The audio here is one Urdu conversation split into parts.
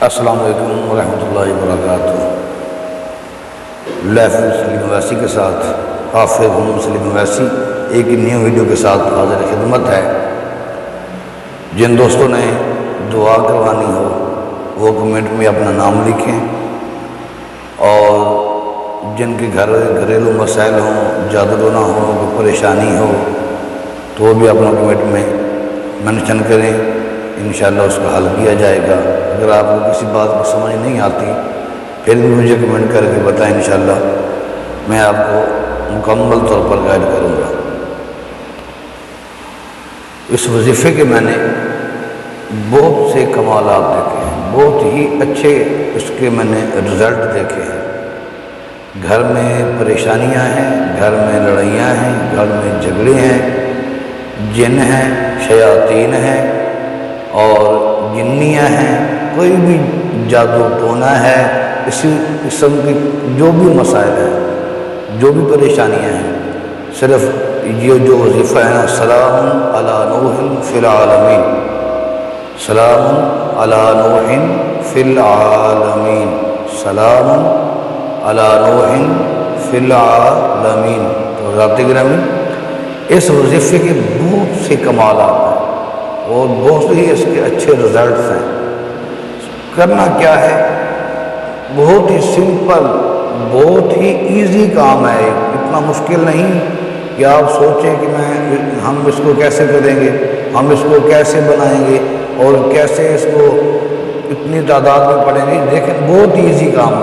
السلام علیکم ورحمۃ اللہ وبرکاتہ۔ لائف مسلم ویسی کے ساتھ حافظ مسلم ویسی ایک نیو ویڈیو کے ساتھ حاضر خدمت ہے۔ جن دوستوں نے دعا کروانی ہو وہ کمنٹ میں اپنا نام لکھیں، اور جن کے گھریلو مسائل ہوں، جادو ٹونا ہو، کوئی پریشانی ہو تو وہ بھی اپنا کمنٹ میں منشن کریں، انشاءاللہ اس کا حل کیا جائے گا۔ اگر آپ کو کسی بات کو سمجھ نہیں آتی پھر بھی مجھے کمنٹ کر کے بتائیں، انشاءاللہ میں آپ کو مکمل طور پر گائیڈ کروں گا۔ اس وظیفے کے میں نے بہت سے کمالات دیکھے ہیں، بہت ہی اچھے اس کے میں نے رزلٹ دیکھے ہیں۔ گھر میں پریشانیاں ہیں، گھر میں لڑائیاں ہیں، گھر میں جھگڑے ہیں، جن ہیں، شیاطین ہیں اور جنیاں ہیں، کوئی بھی جادو ٹونا ہے، اسی قسم کی جو بھی مسائل ہیں، جو بھی پریشانیاں ہیں، صرف یہ جو وظیفہ ہے نا، سلام علی نوح فی العالمین، سلام علی نوح فی العالمین، سلام علی نوح فی العالمین۔ تو ذات گرامی، اس وظیفے کے بہت سے کمالات ہیں اور بہت ہی اس کے اچھے رزلٹس ہیں۔ کرنا کیا ہے، بہت ہی سمپل، بہت ہی ایزی کام ہے، اتنا مشکل نہیں کہ آپ سوچیں کہ ہم اس کو کیسے کریں گے، ہم اس کو کیسے بنائیں گے اور کیسے اس کو اتنی تعداد میں پڑھیں گے۔ دیکھیں، بہت ایزی کام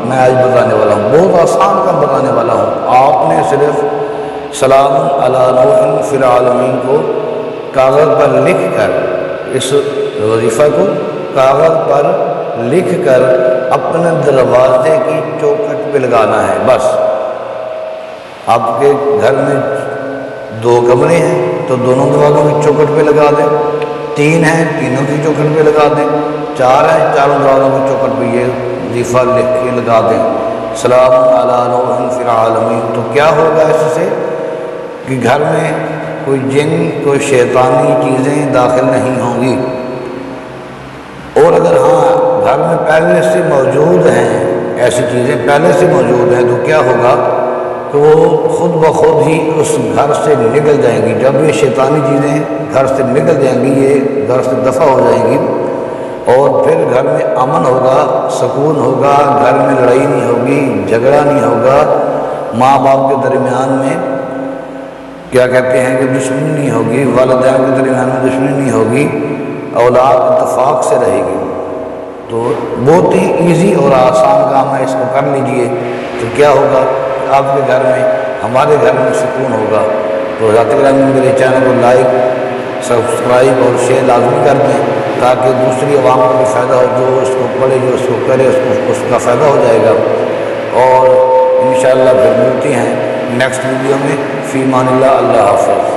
میں آج بتانے والا ہوں، بہت آسان کام بتانے والا ہوں۔ آپ نے صرف سلام علی نوح فی العالمین کو کاغذ پر لکھ کر، اس وظیفہ کو کاغذ پر لکھ کر اپنے دروازے کی چوکھٹ پہ لگانا ہے۔ بس آپ کے گھر میں 2 کمرے ہیں تو دونوں دروازوں کی چوکھٹ پہ لگا دیں، 3 ہیں، تینوں کی چوکھٹ پہ لگا دیں، 4 ہیں، چاروں دروازوں کی چوکھٹ پہ یہ وظیفہ لکھ کے لگا دیں، سلام علی نوح فی العالمین۔ تو کیا ہوگا اس سے کہ گھر میں کوئی جن، کوئی شیطانی چیزیں داخل نہیں ہوں گی، اور اگر ہاں گھر میں پہلے سے موجود ہیں، ایسی چیزیں پہلے سے موجود ہیں، تو کیا ہوگا کہ وہ خود بخود ہی اس گھر سے نکل جائیں گی۔ جب یہ شیطانی چیزیں گھر سے نکل جائیں گی، یہ گھر سے دفع ہو جائیں گی، اور پھر گھر میں امن ہوگا، سکون ہوگا، گھر میں لڑائی نہیں ہوگی، جھگڑا نہیں ہوگا، ماں باپ کے درمیان میں کیا کہتے ہیں کہ دشمنی نہیں ہوگی، والدین کے درمیان میں دشمنی نہیں ہوگی، اولاد اتفاق سے رہے گی۔ تو بہت ہی ایزی اور آسان کام ہے، اس کو کر لیجئے تو کیا ہوگا، آپ کے گھر میں، ہمارے گھر میں سکون ہوگا۔ تو ذات گرامی، میرے چینل کو لائک، سبسکرائب اور شیئر لازمی کر دیں تاکہ دوسری عوام کو بھی فائدہ ہو، جو اس کو پڑھے، جو اس کو کرے، اس کا فائدہ ہو جائے گا۔ اور انشاءاللہ پھر ملتے ہیں نیکسٹ ویڈیو میں۔ فی امان اللہ، اللہ حافظ۔